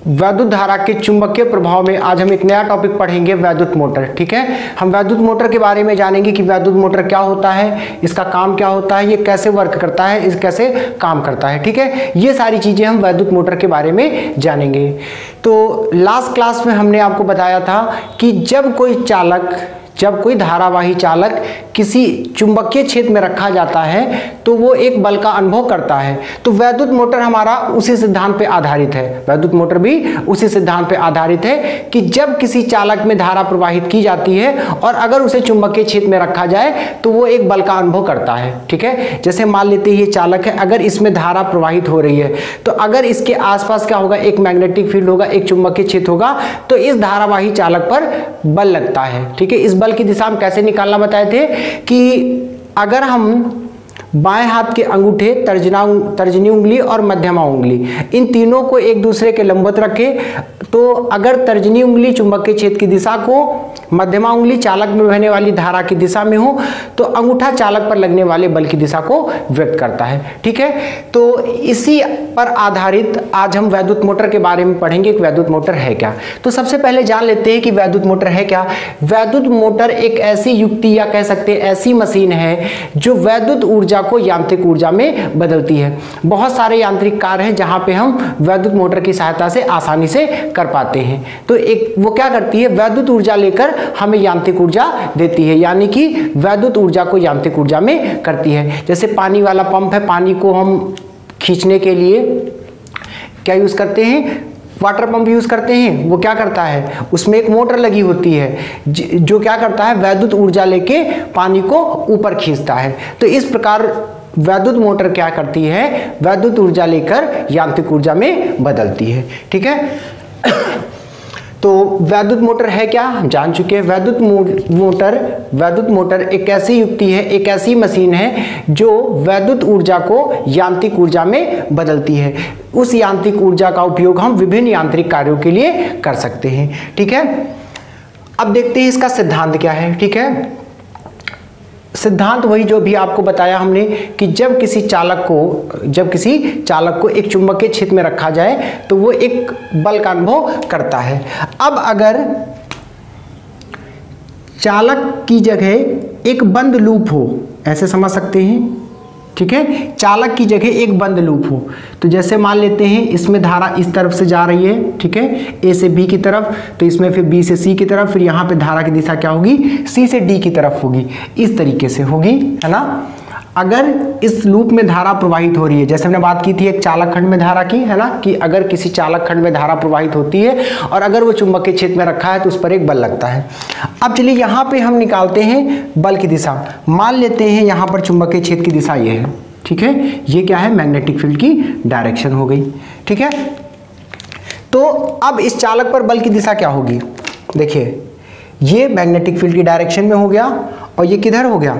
वैद्युत धारा के चुंबकीय प्रभाव में आज हम एक नया टॉपिक पढ़ेंगे, वैद्युत मोटर। ठीक है, हम वैद्युत मोटर के बारे में जानेंगे कि वैद्युत मोटर क्या होता है, इसका काम क्या होता है, ये कैसे वर्क करता है, इस कैसे काम करता है। ठीक है, ये सारी चीजें हम वैद्युत मोटर के बारे में जानेंगे। तो लास्ट क्लास में हमने आपको बताया था कि जब कोई धारावाही चालक किसी चुंबकीय क्षेत्र में रखा जाता है तो वो एक बल का अनुभव करता है। तो वैद्युत मोटर हमारा उसी सिद्धांत पे आधारित है, वैद्युत मोटर भी उसी सिद्धांत पे आधारित है कि जब किसी चालक में धारा प्रवाहित की जाती है और अगर उसे चुंबकीय क्षेत्र में रखा जाए तो वो एक बल का अनुभव करता है। ठीक है, जैसे मान लेते हैं ये चालक है, अगर इसमें धारा प्रवाहित हो रही है तो अगर इसके आसपास क्या होगा, एक मैग्नेटिक फील्ड होगा, एक चुंबकीय क्षेत्र होगा, तो इस धारावाही चालक पर बल लगता है। ठीक है, इस बल की दिशा हम कैसे निकालना बताए थे कि अगर हम बाएं हाथ के अंगूठे, तर्जनी उंगली और मध्यमा उंगली, इन तीनों को एक दूसरे के लंबवत रखें तो अगर तर्जनी उंगली चुंबकीय क्षेत्र की दिशा को, मध्यमा उंगली चालक में बहने वाली धारा की दिशा में हो तो अंगूठा चालक पर लगने वाले बल की दिशा को व्यक्त करता है। ठीक है, तो इसी पर आधारित आज हम वैद्युत मोटर के बारे में पढ़ेंगे कि वैद्युत मोटर है क्या। तो सबसे पहले जान लेते हैं कि वैद्युत मोटर है क्या। वैद्युत मोटर एक ऐसी युक्ति या कह सकते हैं ऐसी मशीन है जो वैद्युत ऊर्जा को यांत्रिक ऊर्जा में बदलती है। बहुत सारे यांत्रिक कार्य हैं जहां पे हम वैद्युत मोटर की सहायता से आसानी से कर पाते हैं। तो एक वो क्या करती है, वैद्युत ऊर्जा लेकर हमें यांत्रिक ऊर्जा देती है, यानी कि वैद्युत ऊर्जा को यांत्रिक ऊर्जा में करती है। जैसे पानी वाला पंप है, पानी को हम खींचने के लिए क्या यूज करते हैं, वाटर पंप यूज करते हैं। वो क्या करता है, उसमें एक मोटर लगी होती है जो क्या करता है, वैद्युत ऊर्जा लेके पानी को ऊपर खींचता है। तो इस प्रकार वैद्युत मोटर क्या करती है, वैद्युत ऊर्जा लेकर यांत्रिक ऊर्जा में बदलती है। ठीक है, तो वैद्युत मोटर है क्या, हम जान चुके हैं। वैद्युत मोटर एक ऐसी युक्ति है, एक ऐसी मशीन है जो वैद्युत ऊर्जा को यांत्रिक ऊर्जा में बदलती है। उस यांत्रिक ऊर्जा का उपयोग हम विभिन्न यांत्रिक कार्यों के लिए कर सकते हैं। ठीक है, अब देखते हैं इसका सिद्धांत क्या है। ठीक है, सिद्धांत वही जो भी आपको बताया हमने कि जब किसी चालक को एक चुंबकीय क्षेत्र में रखा जाए तो वो एक बल का अनुभव करता है। अब अगर चालक की जगह एक बंद लूप हो, ऐसे समझ सकते हैं। ठीक है, चालक की जगह एक बंद लूप हो, तो जैसे मान लेते हैं इसमें धारा इस तरफ से जा रही है, ठीक है, ए से बी की तरफ, तो इसमें फिर बी से सी की तरफ, फिर यहाँ पे धारा की दिशा क्या होगी, सी से डी की तरफ होगी, इस तरीके से होगी, है ना। अगर इस लूप में धारा प्रवाहित हो रही है, जैसे हमने बात की थी एक चालक खंड में धारा की, है ना, कि अगर किसी चालक खंड में धारा प्रवाहित होती है और अगर वो चुंबकीय क्षेत्र में रखा है तो उस पर एक बल लगता है। अब चलिए यहाँ पे हम निकालते हैं बल की दिशा। मान लेते हैं यहाँ पर चुंबकीय क्षेत्र की दिशा ये है। ठीक है, ये क्या है, मैग्नेटिक फील्ड की डायरेक्शन हो गई। ठीक है, तो अब इस चालक पर बल की दिशा क्या होगी, देखिए ये मैग्नेटिक फील्ड की डायरेक्शन में हो गया और ये किधर हो गया,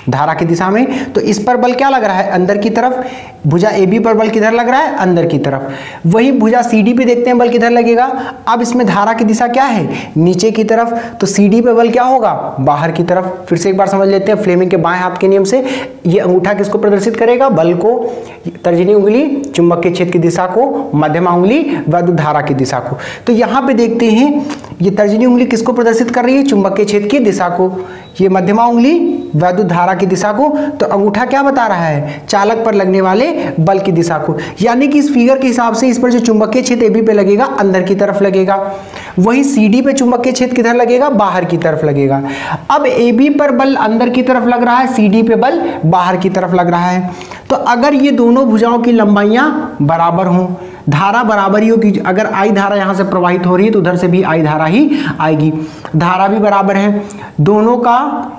धारा की दिशा में। तो इस पर बल क्या लग रहा है, अंदर की तरफ। भुजा AB पर बल किधर लग रहा है, अंदर की तरफ। वही भुजा CD पे देखते हैं बल किधर लगेगा। अब इसमें धारा की दिशा क्या है, नीचे की तरफ, तो CD पे बल क्या होगा, बाहर की तरफ। फिर से एक बार समझ लेते हैं फ्लेमिंग के बाएं हाथ के नियम से। ये अंगूठा किसको प्रदर्शित करेगा, बल को, तर्जनी उंगली चुंबकीय क्षेत्र की दिशा को, मध्यमा उंगली वैद्युत धारा की दिशा को। तो यहाँ पे देखते हैं ये तर्जनी उंगली किसको प्रदर्शित कर रही है, चुंबकीय क्षेत्र की दिशा को, ये मध्यमा उंगली वैद्युत धारा की दिशा को, तो अंगूठा क्या बता रहा है, चालक पर लगने वाले बल की दिशा को। यानी कि इस फिगर के हिसाब से इस पर जो चुंबकीय क्षेत्र AB पे लगेगा, अंदर की तरफ लगेगा। वही CD पे चुंबकीय क्षेत्र किधर लगेगा, बाहर की तरफ लगेगा। अब AB पर बल अंदर की तरफ लग रहा है, CD पे बल बाहर की तरफ लग रहा है। तो अगर ये दोनों भुजाओं की लंबाइयां बराबर हों, धारा बराबर ही होगी, अगर I धारा यहां से प्रवाहित हो रही है तो उधर से भी I धारा ही आएगी, धारा भी बराबर है, दोनों का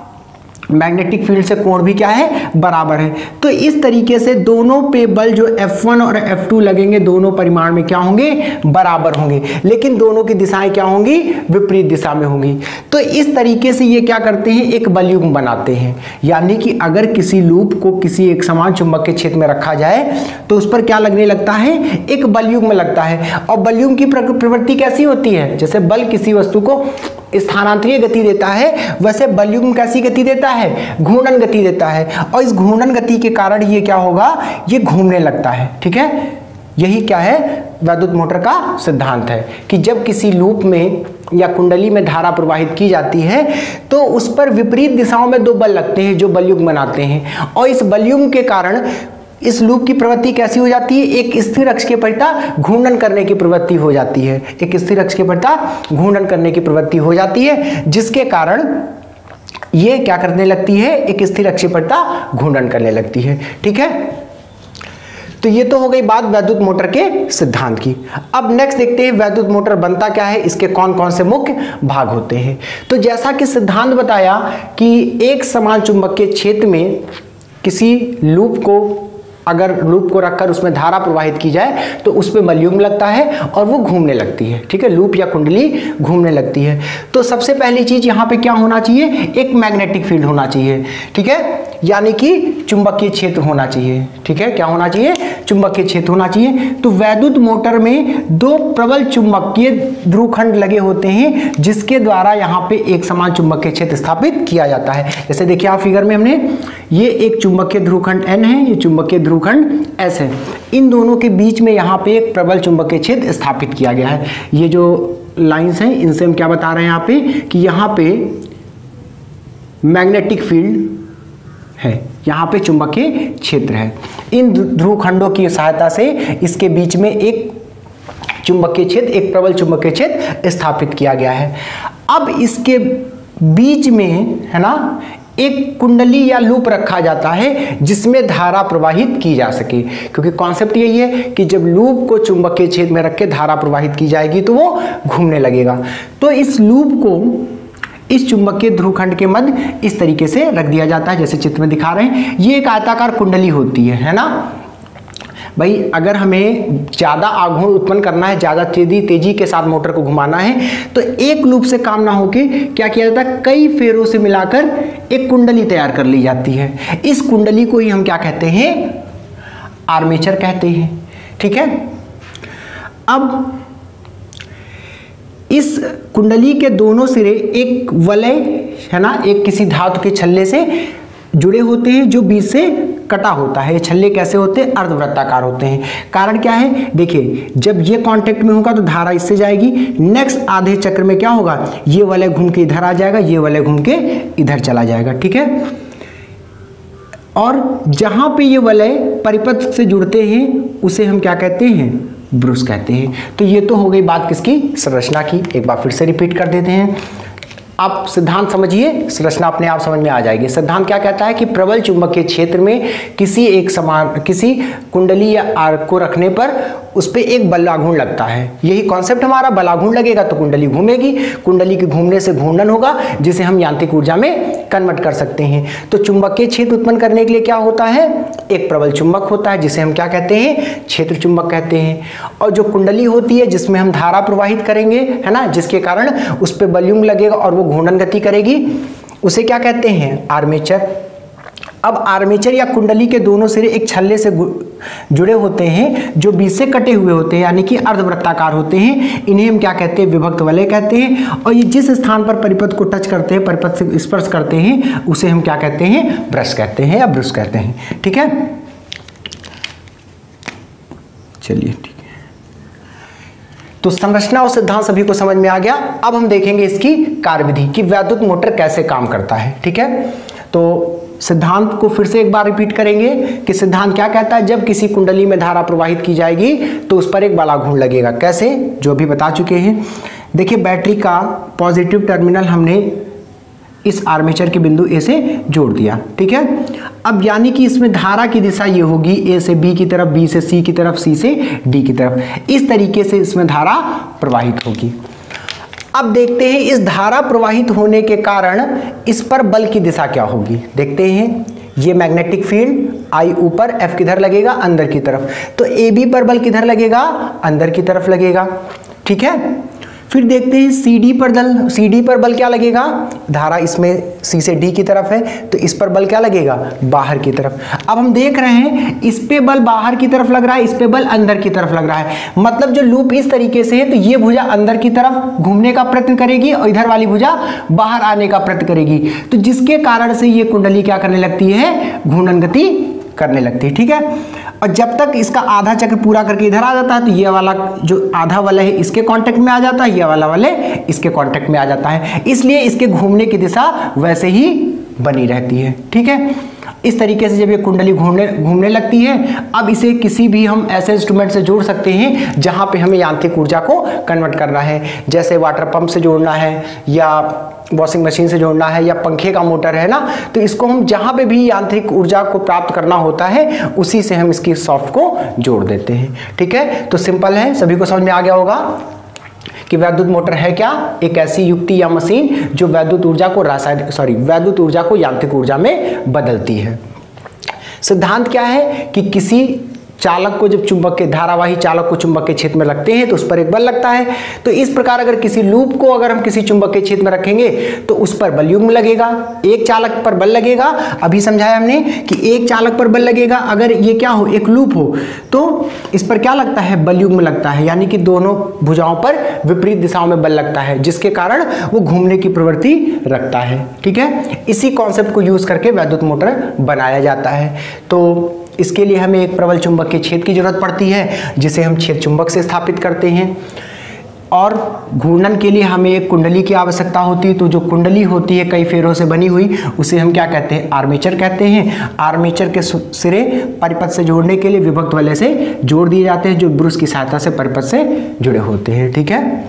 मैग्नेटिक फील्ड से कोण भी क्या है, बराबर है। तो इस तरीके से दोनों पे बल जो F1 और F2 लगेंगे दोनों परिमाण में क्या होंगे, बराबर होंगे, लेकिन दोनों की दिशाएं क्या होंगी, विपरीत दिशा में होंगी। तो इस तरीके से ये क्या करते हैं, एक बल युग्म बनाते हैं। यानी कि अगर किसी लूप को किसी एक समान चुंबकीय क्षेत्र में रखा जाए तो उस पर क्या लगने लगता है, एक बल युग्म लगता है। और बल युग्म की प्रवृत्ति कैसी होती है, जैसे बल किसी वस्तु को स्थानांतरीय गति देता है, वैसे बल युग्म कैसी गति देता है, घूर्णन गति देता है। और इस घूर्णन गति के कारण ये क्या होगा, ये घूमने लगता है। ठीक है, यही क्या है, वैद्युत मोटर का सिद्धांत है कि जब किसी लूप में या कुंडली में धारा प्रवाहित की जाती है तो उस पर विपरीत दिशाओं में दो बल लगते हैं जो बलयुग्म बनाते हैं, और इस बलयुग्म के कारण इस लूप की प्रवृत्ति कैसी हो जाती है, एक स्थिर अक्ष के परितः घूर्णन करने की प्रवृत्ति हो जाती है, एक स्थिर अक्ष के परितः घूर्णन करने की प्रवृत्ति हो जाती है, जिसके कारण ये क्या करने लगती है, एक स्थिर अक्ष के परितः घूर्णन करने लगती है। ठीक है, तो ये तो हो गई बात वैद्युत मोटर के सिद्धांत की। अब नेक्स्ट देखते हैं वैद्युत मोटर बनता क्या है, इसके कौन कौन से मुख्य भाग होते हैं। तो जैसा कि सिद्धांत बताया कि एक समान चुंबकीय क्षेत्र में किसी लूप को, अगर लूप को रखकर उसमें धारा प्रवाहित की जाए तो उस पर बलयुग्म लगता है और वो घूमने लगती है। ठीक है, लूप या कुंडली घूमने लगती है। तो सबसे पहली चीज यहाँ पे क्या होना चाहिए, एक मैग्नेटिक फील्ड होना चाहिए। ठीक है, यानी कि चुंबकीय क्षेत्र होना चाहिए। ठीक है, क्या होना चाहिए, चुंबकीय क्षेत्र होना चाहिए। तो वैद्युत मोटर में दो प्रबल चुंबकीय ध्रुवखंड लगे होते हैं जिसके द्वारा यहाँ पे एक समान चुंबकीय क्षेत्र स्थापित किया जाता है। जैसे देखिए आप फिगर में हमने, ये एक चुंबकीय ध्रुवखंड N है, ये चुंबकीय ध्रुवखंड S है, इन दोनों के बीच में यहाँ पे एक प्रबल चुंबकीय क्षेत्र स्थापित किया गया है। ये जो लाइंस हैं इनसे हम क्या बता रहे हैं यहाँ पे कि यहाँ पे मैग्नेटिक फील्ड है, यहाँ पे चुंबकीय क्षेत्र है। इन ध्रुवखंडों की सहायता से इसके बीच में एक चुंबकीय क्षेत्र, एक प्रबल चुंबकीय क्षेत्र स्थापित किया गया है। अब इसके बीच में है ना एक कुंडली या लूप रखा जाता है जिसमें धारा प्रवाहित की जा सके, क्योंकि कॉन्सेप्ट यही है कि जब लूप को चुंबकीय क्षेत्र में रख के धारा प्रवाहित की जाएगी तो वो घूमने लगेगा। तो इस लूप को इस चुंबकीय ध्रुवखंड के मध्य इस तरीके से रख दिया जाता है, जैसे चित्र में दिखा रहे हैं। ये एक आयताकार कुंडली होती है ना भाई। अगर हमें ज़्यादा आघूर्ण उत्पन्न करना है, ज़्यादा तेजी के साथ मोटर को घुमाना है, तो एक लूप से काम ना होके क्या किया जाता है, कई फेरों से मिलाकर एक कुंडली तैयार कर ली जाती है। इस कुंडली को ही हम क्या कहते हैं, आर्मेचर कहते हैं। ठीक है, अब इस कुंडली के दोनों सिरे एक वलय है ना, एक किसी धातु के छल्ले से जुड़े होते हैं जो बीच से कटा होता है। ये छल्ले कैसे होते हैं, अर्धवृत्ताकार होते हैं। कारण क्या है, देखिए जब ये कांटेक्ट में होगा तो धारा इससे जाएगी, नेक्स्ट आधे चक्र में क्या होगा, ये वलय घूम के इधर आ जाएगा, ये वलय घूम के इधर चला जाएगा। ठीक है, और जहां पे ये वलय परिपथ से जुड़ते हैं उसे हम क्या कहते हैं, ब्रुश कहते हैं। तो ये तो हो गई बात किसकी, संरचना की। एक बार फिर से रिपीट कर देते हैं। आप सिद्धांत समझिए, संरचना अपने आप समझ में आ जाएगी। सिद्धांत क्या कहता है कि प्रबल चुंबकीय क्षेत्र में किसी कुंडली या आर्क को रखने पर उस पर एक बलाघूर्ण लगता है। यही कॉन्सेप्ट हमारा, बलाघूर्ण लगेगा तो कुंडली घूमेगी, कुंडली के घूमने से घूर्णन होगा जिसे हम यांत्रिक ऊर्जा में कन्वर्ट कर सकते हैं। तो चुंबकीय क्षेत्र उत्पन्न करने के लिए क्या होता है, एक प्रबल चुंबक होता है जिसे हम क्या कहते हैं, क्षेत्र चुंबक कहते हैं। और जो कुंडली होती है जिसमें हम धारा प्रवाहित करेंगे है ना, जिसके कारण उस पर बलयुग्म लगेगा और वो घूर्णन गति करेगी, उसे क्या कहते हैं, आर्मेचर। अब आर्मेचर या कुंडली के दोनों सिरे एक छल्ले से जुड़े होते हैं जो बीच से कटे हुए होते हैं, यानी कि अर्धवृत्ताकार होते हैं। इन्हें हम क्या कहते हैं, विभक्त वलय कहते हैं। और ये जिस स्थान पर परिपथ को टच करते हैं, परिपथ से स्पर्श करते हैं, उसे हम क्या कहते हैं, ब्रश कहते हैं या ब्रुश कहते हैं। ठीक है, चलिए ठीक है। तो संरचना और सिद्धांत सभी को समझ में आ गया। अब हम देखेंगे इसकी कार्यविधि कि वैद्युत मोटर कैसे काम करता है। ठीक है, तो सिद्धांत को फिर से एक बार रिपीट करेंगे कि सिद्धांत क्या कहता है, जब किसी कुंडली में धारा प्रवाहित की जाएगी तो उस पर एक बलाघूर्ण लगेगा। कैसे, जो अभी बता चुके हैं। देखिए बैटरी का पॉजिटिव टर्मिनल हमने इस आर्मेचर के बिंदु ए से जोड़ दिया। ठीक है, अब यानी कि इसमें धारा की दिशा ये होगी, ए से बी की तरफ, बी से सी की तरफ, सी से डी की तरफ। इस तरीके से इसमें धारा प्रवाहित होगी। अब देखते हैं इस धारा प्रवाहित होने के कारण इस पर बल की दिशा क्या होगी। देखते हैं, ये मैग्नेटिक फील्ड आई ऊपर, एफ किधर लगेगा, अंदर की तरफ। तो ए बी पर बल किधर लगेगा, अंदर की तरफ लगेगा। ठीक है, फिर देखते हैं सी डी पर बल क्या लगेगा, धारा इसमें सी से डी की तरफ है तो इस पर बल क्या लगेगा, बाहर की तरफ। अब हम देख रहे हैं इस पे बल बाहर की तरफ लग रहा है, इस पे बल अंदर की तरफ लग रहा है। मतलब जो लूप इस तरीके से है तो ये भुजा अंदर की तरफ घूमने का प्रयत्न करेगी और इधर वाली भुजा बाहर आने का प्रयत्न करेगी। तो जिसके कारण से ये कुंडली क्या करने लगती है, घूर्णन गति करने लगती है, ठीक है। और जब तक इसका आधा चक्र पूरा करके इधर आ जाता है तो ये वाला जो आधा वाला है इसके कांटेक्ट में आ जाता है, ये वाले इसके कांटेक्ट में आ जाता है, इसलिए इसके घूमने की दिशा वैसे ही बनी रहती है, ठीक है। इस तरीके से जब ये कुंडली घूमने लगती है, अब इसे किसी भी हम ऐसे इंस्ट्रूमेंट से जोड़ सकते हैं जहां पे हमें यांत्रिक ऊर्जा को कन्वर्ट करना है, जैसे वाटर पंप से जोड़ना है या वॉशिंग मशीन से जोड़ना है या पंखे का मोटर है ना, तो इसको हम जहां पे भी यांत्रिक ऊर्जा को प्राप्त करना होता है उसी से हम इसकी सॉफ्ट को जोड़ देते हैं, ठीक है। तो सिंपल है, सभी को समझ में आ गया होगा कि वैद्युत मोटर है क्या, एक ऐसी युक्ति या मशीन जो वैद्युत ऊर्जा को यांत्रिक ऊर्जा में बदलती है। सिद्धांत क्या है कि किसी चालक को जब धारावाही चालक को चुंबक के क्षेत्र में रखते हैं तो उस पर एक बल लगता है। तो इस प्रकार अगर किसी लूप को अगर हम किसी चुंबक के क्षेत्र में रखेंगे तो उस पर बल युग्म लगेगा, एक चालक पर बल लगेगा। अभी समझाया हमने कि एक चालक पर बल लगेगा, अगर ये क्या हो, एक लूप हो, तो इस पर क्या लगता है, बल युग्म लगता है, यानी कि दोनों भुजाओं पर विपरीत दिशाओं में बल लगता है, जिसके कारण वो घूमने की प्रवृत्ति रखता है, ठीक है। इसी कॉन्सेप्ट को यूज करके वैद्युत मोटर बनाया जाता है। तो इसके लिए हमें एक प्रबल चुंबक के छेद की जरूरत पड़ती है, जिसे हम छेद चुंबक से स्थापित करते हैं, और घूर्णन के लिए हमें एक कुंडली की आवश्यकता होती है। तो जो कुंडली होती है कई फेरों से बनी हुई, उसे हम क्या कहते हैं, आर्मेचर कहते हैं। आर्मेचर के सिरे परिपथ से जोड़ने के लिए विभक्त वलय से जोड़ दिए जाते हैं, जो ब्रूस की सहायता से परिपथ से जुड़े होते हैं, ठीक है।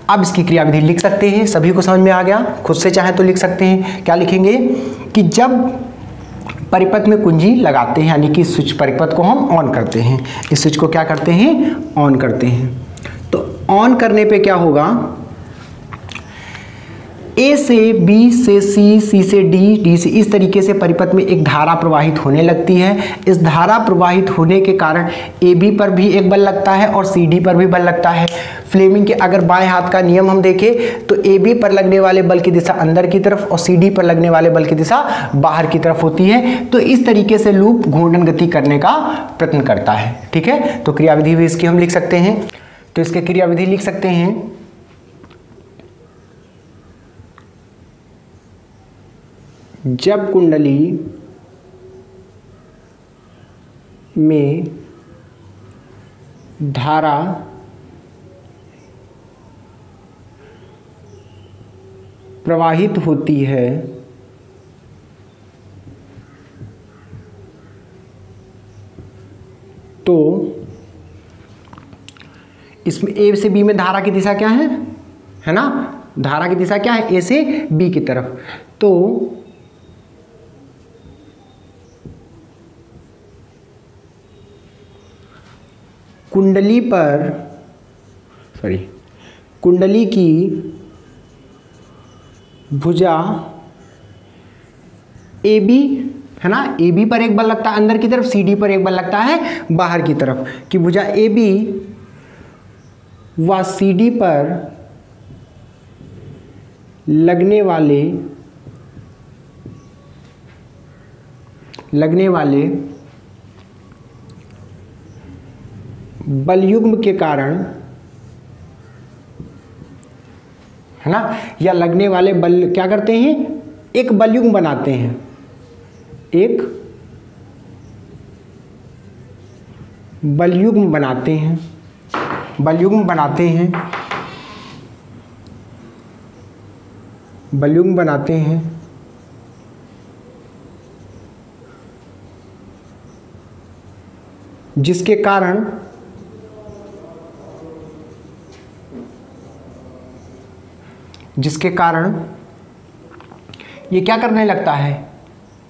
अब इसकी क्रियाविधि लिख सकते हैं, सभी को समझ में आ गया, खुद से चाहे तो लिख सकते हैं। क्या लिखेंगे कि जब परिपथ में कुंजी लगाते हैं, यानी कि स्विच परिपथ को हम ऑन करते हैं, इस स्विच को क्या करते हैं, ऑन करते हैं। तो ऑन करने पे क्या होगा, ए से बी से सी, सी से डी, डी से, इस तरीके से परिपथ में एक धारा प्रवाहित होने लगती है। इस धारा प्रवाहित होने के कारण ए बी पर भी एक बल लगता है और सी डी पर भी बल लगता है। फ्लेमिंग के अगर बाएं हाथ का नियम हम देखें तो ए बी पर लगने वाले बल की दिशा अंदर की तरफ और सी डी पर लगने वाले बल की दिशा बाहर की तरफ होती है। तो इस तरीके से लूप घूर्णन गति करने का प्रयत्न करता है, ठीक है। तो क्रियाविधि भी इसकी हम लिख सकते हैं। तो इसके क्रियाविधि लिख सकते हैं, जब कुंडली में धारा प्रवाहित होती है तो इसमें ए से बी में धारा की दिशा क्या है ना, धारा की दिशा क्या है, ए से बी की तरफ। तो कुंडली की भुजा ए बी है ना, ए बी पर एक बल लगता है अंदर की तरफ, सी डी पर एक बल लगता है बाहर की तरफ, कि भुजा ए बी व सी डी पर लगने वाले बल युग्म के कारण है ना, या लगने वाले बल क्या करते हैं, एक बल युग्म बनाते हैं, एक बल युग्म बनाते हैं, बल युग्म बनाते हैं जिसके कारण ये क्या करने लगता है,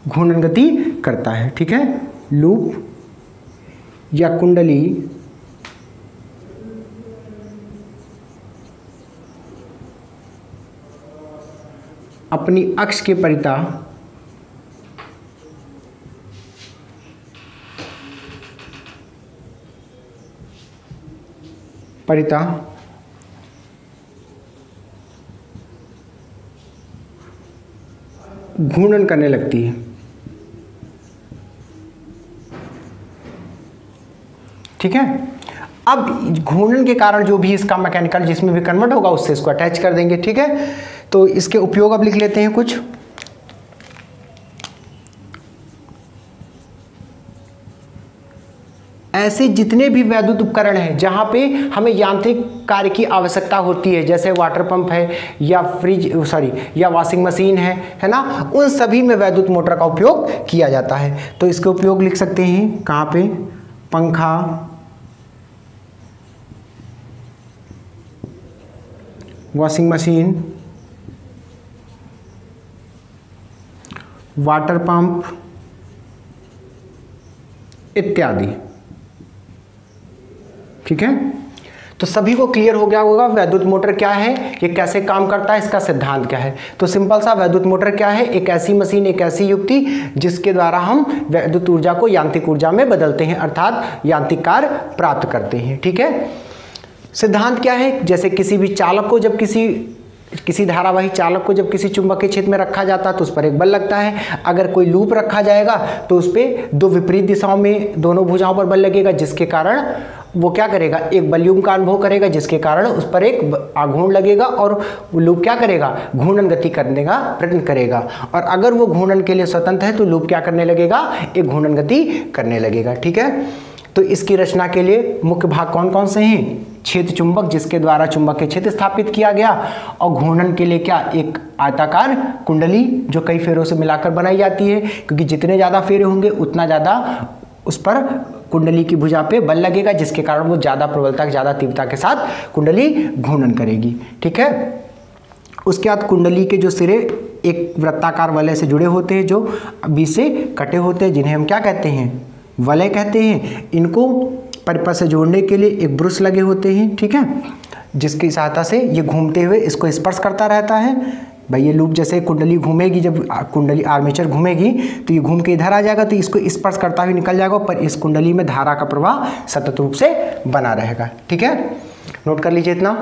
घूर्णन गति करता है, ठीक है। लूप या कुंडली अपनी अक्ष के परितः घूर्णन करने लगती है, ठीक है। अब घूर्णन के कारण जो भी इसका मैकेनिकल जिसमें भी कन्वर्ट होगा उससे इसको अटैच कर देंगे, ठीक है। तो इसके उपयोग अब लिख लेते हैं कुछ। ऐसे जितने भी वैद्युत उपकरण हैं जहाँ पे हमें यांत्रिक कार्य की आवश्यकता होती है, जैसे वाटर पंप है या या वॉशिंग मशीन है ना, उन सभी में वैद्युत मोटर का उपयोग किया जाता है। तो इसके उपयोग लिख सकते हैं कहाँ पे, पंखा, वॉशिंग मशीन, वाटर पंप इत्यादि। ठीक है, तो सभी को क्लियर हो गया होगा वैद्युत मोटर क्या है, ये कैसे काम करता है, इसका सिद्धांत क्या है। तो सिंपल सा वैद्युत मोटर क्या है, एक ऐसी मशीन, एक ऐसी युक्ति जिसके द्वारा हम वैद्युत ऊर्जा को यांत्रिक ऊर्जा में बदलते हैं, अर्थात यांत्रिक कार्य प्राप्त करते हैं। ठीक है, सिद्धांत क्या है, जैसे किसी भी चालक को जब किसी धारावाही चालक को जब किसी चुंबकीय क्षेत्र में रखा जाता है तो उस पर एक बल लगता है। अगर कोई लूप रखा जाएगा तो उस पर दो विपरीत दिशाओं में दोनों भुजाओं पर बल लगेगा, जिसके कारण वो क्या करेगा, एक बलयुग्म का अनुभव करेगा, जिसके कारण उस पर एक आघूर्ण लगेगा और लूप क्या करेगा, घूर्णन गति करने का प्रयत्न करेगा। और अगर वो घूर्णन के लिए स्वतंत्र है तो लूप क्या करने लगेगा, एक घूर्णन गति करने लगेगा। ठीक है, तो इसकी रचना के लिए मुख्य भाग कौन कौन से हैं, क्षेत्र चुंबक जिसके द्वारा चुंबकीय क्षेत्र स्थापित किया गया, और घूर्णन के लिए क्या, एक आयताकार कुंडली जो कई फेरों से मिलाकर बनाई जाती है, क्योंकि जितने ज़्यादा फेरे होंगे उतना ज़्यादा उस पर कुंडली की भुजा पे बल लगेगा, जिसके कारण वो ज़्यादा प्रबलता, ज़्यादा तीव्रता के साथ कुंडली घूर्णन करेगी। ठीक है, उसके बाद कुंडली के जो सिरे एक वृत्ताकार वलय से जुड़े होते हैं, जो बीच से कटे होते हैं, जिन्हें हम क्या कहते हैं, वलय कहते हैं। इनको परिपथ से जोड़ने के लिए एक ब्रुश लगे होते हैं। ठीक है, जिसकी सहायता से ये घूमते हुए इसको स्पर्श करता रहता है। भाई ये लूप जैसे कुंडली घूमेगी, जब कुंडली आर्मेचर घूमेगी तो ये घूम के इधर आ जाएगा, तो इसको स्पर्श करता हुए निकल जाएगा, पर इस कुंडली में धारा का प्रवाह सतत रूप से बना रहेगा। ठीक है, नोट कर लीजिए इतना।